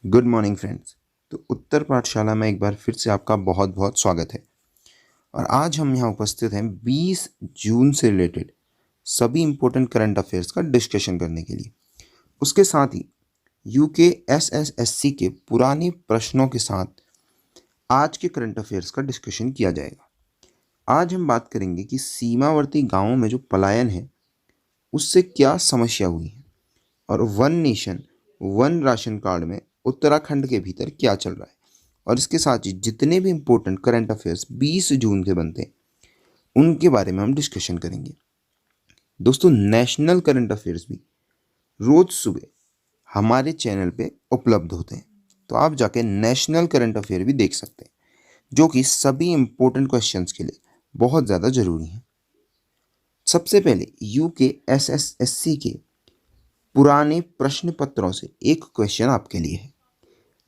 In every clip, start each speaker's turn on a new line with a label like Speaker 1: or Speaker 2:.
Speaker 1: Good morning friends. तो उत्तर पाठशाला में एक बार फिर से आपका बहुत बहुत स्वागत है। और आज हम यहाँ उपस्थित हैं 20 जून से रिलेटेड सभी इम्पोर्टेंट करंट अफेयर्स का डिस्कशन करने के लिए। उसके साथ ही यूके एसएसएससी के पुराने प्रश्नों के साथ आज के करंट अफेयर्स का डिस्कशन किया जाएगा। आज हम बात करेंगे कि सीमावर्ती गांवों में जो पलायन है उससे क्या समस्या हुई है, और one nation one ration card में उत्तराखंड के भीतर क्या चल रहा है। और इसके साथ ही जितने भी इम्पोर्टेंट करंट अफेयर्स 20 जून के बनते हैं उनके बारे में हम डिस्कशन करेंगे। दोस्तों, नेशनल करंट अफेयर्स भी रोज सुबह हमारे चैनल पे उपलब्ध होते हैं, तो आप जाके नेशनल करंट अफेयर भी देख सकते हैं, जो कि सभी इम्पोर्टेंट क्वेश्चंस के लिए बहुत ज़्यादा ज़रूरी हैं। सबसे पहले यूके एसएसएससी के पुराने प्रश्न पत्रों से एक क्वेश्चन आपके लिए है।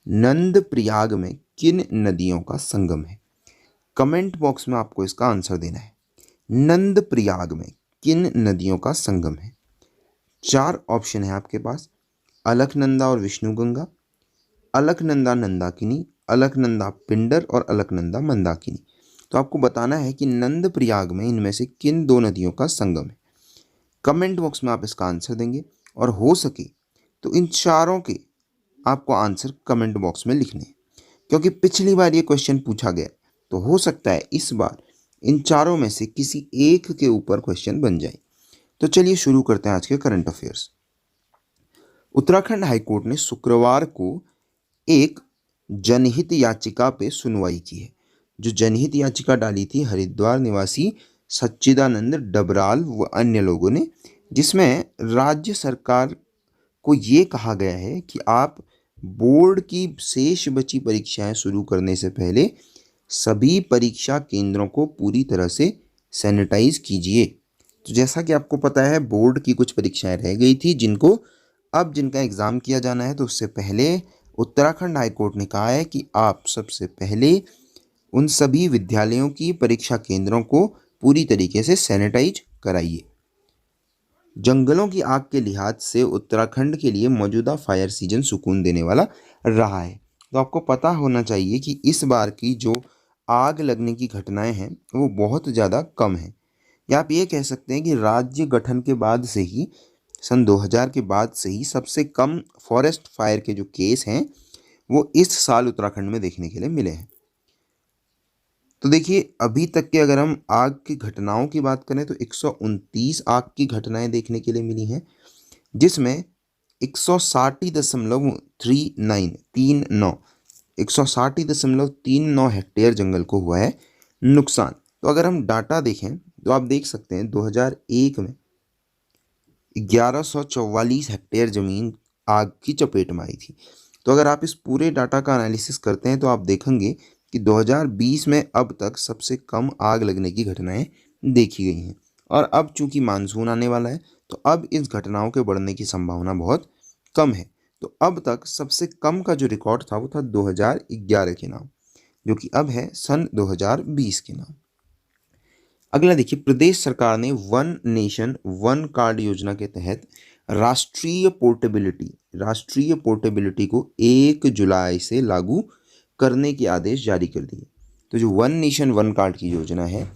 Speaker 1: नंद प्रयाग में किन नदियों का संगम है? कमेंट बॉक्स में आपको इसका आंसर देना है। नंद प्रयाग में किन नदियों का संगम है? 4 ऑप्शन है आपके पास: अलकनंदा और विष्णुगंगा, अलकनंदा नंदाकिनी, अलकनंदा पिंडर और अलकनंदा मंदाकिनी। तो आपको बताना है कि नंद प्रयाग में इनमें से किन 2 नदियों का संगम है। कमेंट बॉक्स में आप इसका आंसर देंगे, और हो सके तो इन चारों के आपको आंसर कमेंट बॉक्स में लिखने हैं, क्योंकि पिछली बार ये क्वेश्चन पूछा गया, तो हो सकता है इस बार इन चारों में से किसी एक के ऊपर क्वेश्चन बन जाए। तो चलिए शुरू करते हैं आज के करंट अफेयर्स। उत्तराखंड हाईकोर्ट ने शुक्रवार को एक जनहित याचिका पे सुनवाई की है। जो जनहित याचिका डाली थी हरिद्वार निवासी सच्चिदानंद डबराल व अन्य लोगों ने, जिसमें राज्य सरकार को ये कहा गया है कि आप बोर्ड की शेष बची परीक्षाएं शुरू करने से पहले सभी परीक्षा केंद्रों को पूरी तरह से सैनिटाइज कीजिए। तो जैसा कि आपको पता है, बोर्ड की कुछ परीक्षाएं रह गई थी जिनका एग्ज़ाम किया जाना है। तो उससे पहले उत्तराखंड हाईकोर्ट ने कहा है कि आप सबसे पहले उन सभी विद्यालयों की परीक्षा केंद्रों को पूरी तरीके से सैनिटाइज कराइए। जंगलों की आग के लिहाज से उत्तराखंड के लिए मौजूदा फायर सीजन सुकून देने वाला रहा है। तो आपको पता होना चाहिए कि इस बार की जो आग लगने की घटनाएं हैं वो बहुत ज़्यादा कम है, या आप ये कह सकते हैं कि राज्य गठन के बाद से ही, सन 2000 के बाद से ही सबसे कम फॉरेस्ट फायर के जो केस हैं वो इस साल उत्तराखंड में देखने के लिए मिले हैं। तो देखिए, अभी तक के अगर हम आग की घटनाओं की बात करें तो 129 आग की घटनाएं देखने के लिए मिली हैं, जिसमें 160.39 हेक्टेयर जंगल को हुआ है नुकसान। तो अगर हम डाटा देखें तो आप देख सकते हैं 2001 में 1144 हेक्टेयर ज़मीन आग की चपेट में आई थी। तो अगर आप इस पूरे डाटा का एनालिसिस करते हैं तो आप देखेंगे कि 2020 में अब तक सबसे कम आग लगने की घटनाएं देखी गई हैं। और अब चूंकि मानसून आने वाला है, तो अब इस घटनाओं के बढ़ने की संभावना बहुत कम है। तो अब तक सबसे कम का जो रिकॉर्ड था वो था 2011 के नाम, जो कि अब है सन 2020 के नाम। अगला देखिए, प्रदेश सरकार ने वन नेशन वन कार्ड योजना के तहत राष्ट्रीय पोर्टेबिलिटी को 1 जुलाई से लागू करने के आदेश जारी कर दिए। तो जो वन नेशन वन कार्ड की योजना है,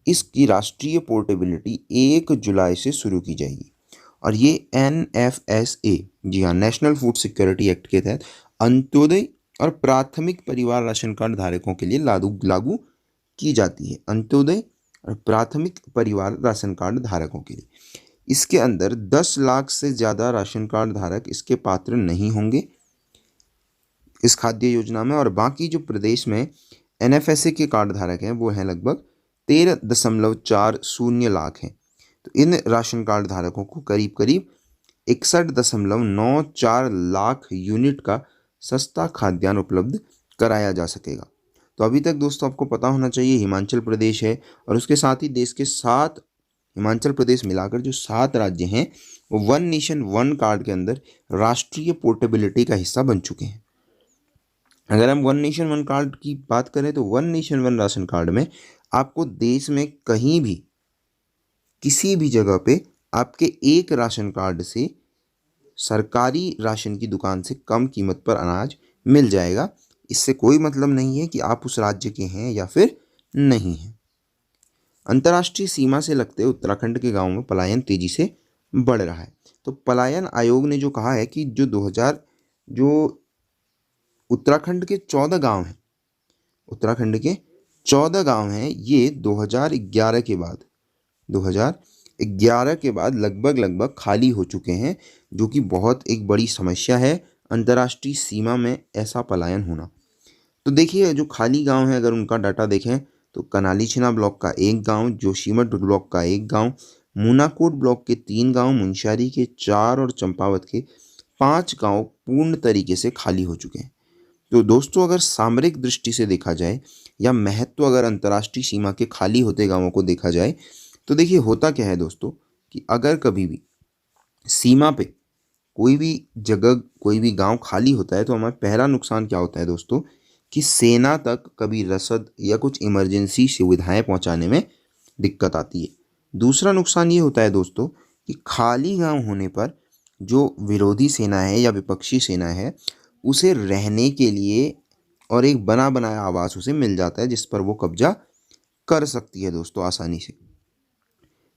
Speaker 1: इसकी राष्ट्रीय पोर्टेबिलिटी 1 जुलाई से शुरू की जाएगी। और ये NFSA, जी हाँ, नेशनल फूड सिक्योरिटी एक्ट के तहत अंत्योदय और प्राथमिक परिवार राशन कार्ड धारकों के लिए लागू की जाती है। अंत्योदय और प्राथमिक परिवार राशन कार्ड धारकों के लिए इसके अंदर 10 लाख से ज़्यादा राशन कार्ड धारक इसके पात्र नहीं होंगे इस खाद्य योजना में। और बाकी जो प्रदेश में NFSA के कार्ड धारक हैं वो हैं लगभग 13.40 लाख हैं। तो इन राशन कार्ड धारकों को करीब करीब 61.94 लाख यूनिट का सस्ता खाद्यान्न उपलब्ध कराया जा सकेगा। तो अभी तक दोस्तों आपको पता होना चाहिए, हिमाचल प्रदेश है और उसके साथ ही देश के 7 हिमाचल प्रदेश मिलाकर जो 7 राज्य हैं वो वन नेशन वन कार्ड के अंदर राष्ट्रीय पोर्टेबिलिटी का हिस्सा बन चुके हैं। अगर हम वन नेशन वन कार्ड की बात करें तो one nation one ration card में आपको देश में कहीं भी किसी भी जगह पे आपके एक राशन कार्ड से सरकारी राशन की दुकान से कम कीमत पर अनाज मिल जाएगा। इससे कोई मतलब नहीं है कि आप उस राज्य के हैं या फिर नहीं हैं। अंतर्राष्ट्रीय सीमा से लगते उत्तराखंड के गांवों में पलायन तेजी से बढ़ रहा है। तो पलायन आयोग ने जो कहा है कि जो उत्तराखंड के 14 गांव हैं, उत्तराखंड के 14 गांव हैं, ये 2011 के बाद लगभग लगभग खाली हो चुके हैं, जो कि बहुत एक बड़ी समस्या है अंतर्राष्ट्रीय सीमा में ऐसा पलायन होना। तो देखिए जो खाली गांव है, अगर उनका डाटा देखें तो कनाली छिना ब्लॉक का एक गांव, जोशीमठ ब्लॉक का एक गांव, मूनाकोट ब्लॉक के 3 गांव, मुंशियारी के 4 और चंपावत के 5 गांव पूर्ण तरीके से खाली हो चुके हैं। तो दोस्तों अगर सामरिक दृष्टि से देखा जाए या महत्व अगर अंतर्राष्ट्रीय सीमा के खाली होते गांवों को देखा जाए, तो देखिए होता क्या है दोस्तों कि अगर कभी भी सीमा पे कोई भी जगह कोई भी गांव खाली होता है तो हमारा पहला नुकसान क्या होता है दोस्तों कि सेना तक कभी रसद या कुछ इमरजेंसी सुविधाएं पहुंचाने में दिक्कत आती है। दूसरा नुकसान ये होता है दोस्तों कि खाली गांव होने पर जो विरोधी सेना है या विपक्षी सेना है, उसे रहने के लिए और एक बना बनाया आवास उसे मिल जाता है, जिस पर वो कब्जा कर सकती है दोस्तों आसानी से।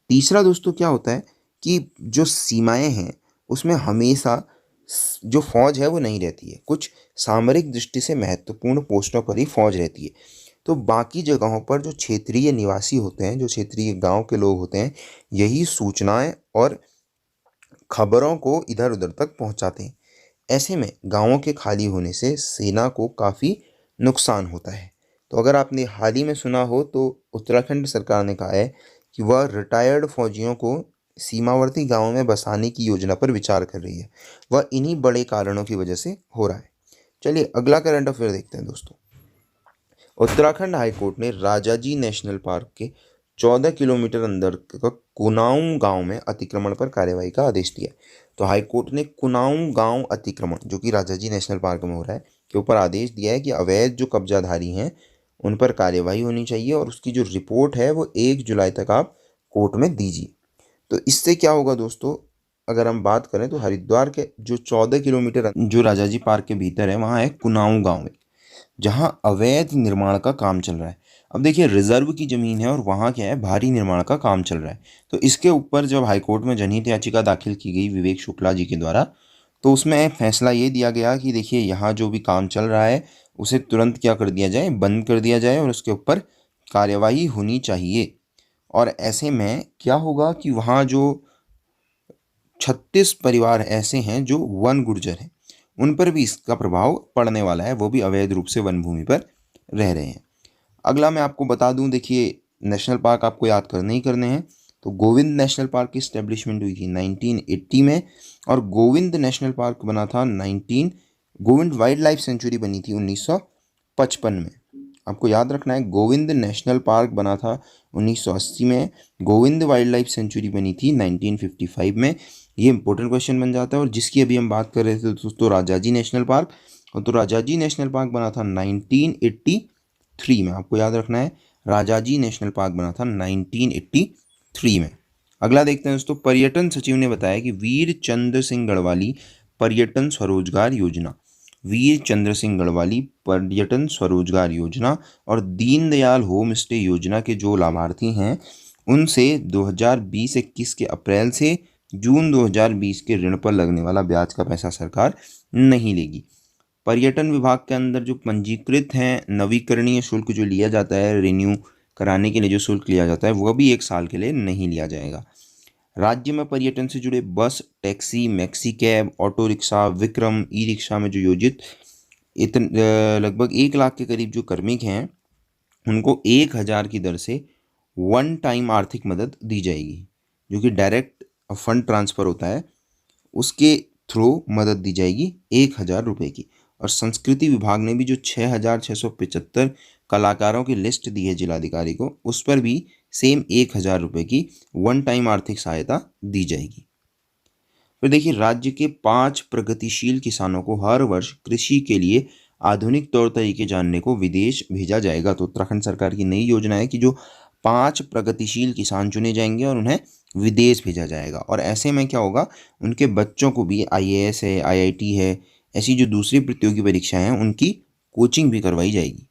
Speaker 1: तीसरा दोस्तों क्या होता है कि जो सीमाएं हैं उसमें हमेशा जो फौज है वो नहीं रहती है, कुछ सामरिक दृष्टि से महत्वपूर्ण पोस्टों पर ही फौज रहती है। तो बाकी जगहों पर जो क्षेत्रीय निवासी होते हैं, जो क्षेत्रीय गांव के लोग होते हैं, यही सूचनाएं और खबरों को इधर उधर तक पहुंचाते हैं। ऐसे में गांवों के खाली होने से सेना को काफ़ी नुकसान होता है। तो अगर आपने हाल ही में सुना हो तो उत्तराखंड सरकार ने कहा है कि वह रिटायर्ड फौजियों को सीमावर्ती गांवों में बसाने की योजना पर विचार कर रही है। वह इन्हीं बड़े कारणों की वजह से हो रहा है। चलिए अगला करंट अफेयर देखते हैं दोस्तों। उत्तराखंड हाईकोर्ट ने राजाजी नेशनल पार्क के 14 किलोमीटर अंदर का कुनाऊं गांव में अतिक्रमण पर कार्रवाई का आदेश दिया है। तो हाईकोर्ट ने कुनाऊं गांव अतिक्रमण, जो कि राजाजी नेशनल पार्क में हो रहा है, के ऊपर आदेश दिया है कि अवैध जो कब्जाधारी हैं उन पर कार्रवाई होनी चाहिए और उसकी जो रिपोर्ट है वो 1 जुलाई तक आप कोर्ट में दीजिए। तो इससे क्या होगा दोस्तों, अगर हम बात करें तो हरिद्वार के जो 14 किलोमीटर जो राजाजी पार्क के भीतर है वहाँ है कुनाऊं गाँव में, जहां अवैध निर्माण का काम चल रहा है। अब देखिए रिजर्व की ज़मीन है और वहाँ क्या है भारी निर्माण का काम चल रहा है। तो इसके ऊपर जब हाईकोर्ट में जनहित याचिका दाखिल की गई विवेक शुक्ला जी के द्वारा, तो उसमें फैसला ये दिया गया कि देखिए यहाँ जो भी काम चल रहा है उसे तुरंत क्या कर दिया जाए, बंद कर दिया जाए और उसके ऊपर कार्यवाही होनी चाहिए। और ऐसे में क्या होगा कि वहाँ जो 36 परिवार ऐसे हैं जो वन गुर्जर हैं, उन पर भी इसका प्रभाव पड़ने वाला है, वो भी अवैध रूप से वन भूमि पर रह रहे हैं। अगला मैं आपको बता दूं, देखिए नेशनल पार्क आपको याद करने ही करने हैं। तो गोविंद नेशनल पार्क की स्टैब्लिशमेंट हुई थी 1980 में और गोविंद नेशनल पार्क बना था गोविंद वाइल्ड लाइफ सेंचुरी बनी थी 1955 में। आपको याद रखना है गोविंद नेशनल पार्क बना था 1980 में, गोविंद वाइल्ड लाइफ सेंचुरी बनी थी 1955 में। ये इंपॉर्टेंट क्वेश्चन बन जाता है। और जिसकी अभी हम बात कर रहे थे दोस्तों राजाजी नेशनल पार्क, और तो राजाजी नेशनल पार्क बना था 1983 में। आपको याद रखना है राजाजी नेशनल पार्क बना था 1983 में। अगला देखते हैं दोस्तों। पर्यटन सचिव ने बताया कि वीर चंद्र सिंह गढ़वाली पर्यटन स्वरोजगार योजना, वीर चंद्र सिंह गढ़वाली पर्यटन स्वरोजगार योजना और दीनदयाल होम स्टे योजना के जो लाभार्थी हैं उनसे 2020-21 के अप्रैल से जून 2020 के ऋण पर लगने वाला ब्याज का पैसा सरकार नहीं लेगी। पर्यटन विभाग के अंदर जो पंजीकृत हैं, नवीकरणीय शुल्क जो लिया जाता है, रिन्यू कराने के लिए जो शुल्क लिया जाता है वह भी 1 साल के लिए नहीं लिया जाएगा। राज्य में पर्यटन से जुड़े बस, taxi, maxi cab, auto rickshaw, Vikram, e rickshaw में जो योजित लगभग 1 लाख के करीब जो कार्मिक हैं उनको 1,000 की दर से वन टाइम आर्थिक मदद दी जाएगी, जो कि डायरेक्ट फंड ट्रांसफ़र होता है उसके थ्रू मदद दी जाएगी 1,000 रुपये की। और संस्कृति विभाग ने भी जो 6,675 कलाकारों की लिस्ट दी है जिलाधिकारी को, उस पर भी सेम 1,000 रुपये की वन टाइम आर्थिक सहायता दी जाएगी। फिर देखिए राज्य के 5 प्रगतिशील किसानों को हर वर्ष कृषि के लिए आधुनिक तौर तरीके जानने को विदेश भेजा जाएगा। तो उत्तराखंड सरकार की नई योजना है कि जो 5 प्रगतिशील किसान चुने जाएंगे और उन्हें विदेश भेजा जाएगा। और ऐसे में क्या होगा, उनके बच्चों को भी IAS है, IIT है, ऐसी जो दूसरी प्रतियोगी परीक्षाएं हैं उनकी कोचिंग भी करवाई जाएगी।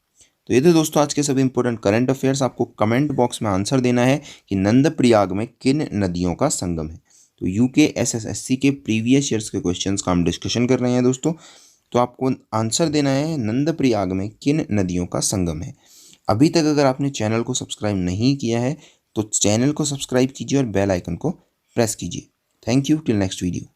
Speaker 1: तो ये थे दोस्तों आज के सभी इंपॉर्टेंट करंट अफेयर्स। आपको कमेंट बॉक्स में आंसर देना है कि नंदप्रयाग में किन नदियों का संगम है। तो यूके SSSC के प्रीवियस ईयर्स के क्वेश्चंस का हम डिस्कशन कर रहे हैं दोस्तों। तो आपको आंसर देना है नंदप्रयाग में किन नदियों का संगम है। अभी तक अगर आपने चैनल को सब्सक्राइब नहीं किया है तो चैनल को सब्सक्राइब कीजिए और बेल आइकन को प्रेस कीजिए। Thank you, till next video.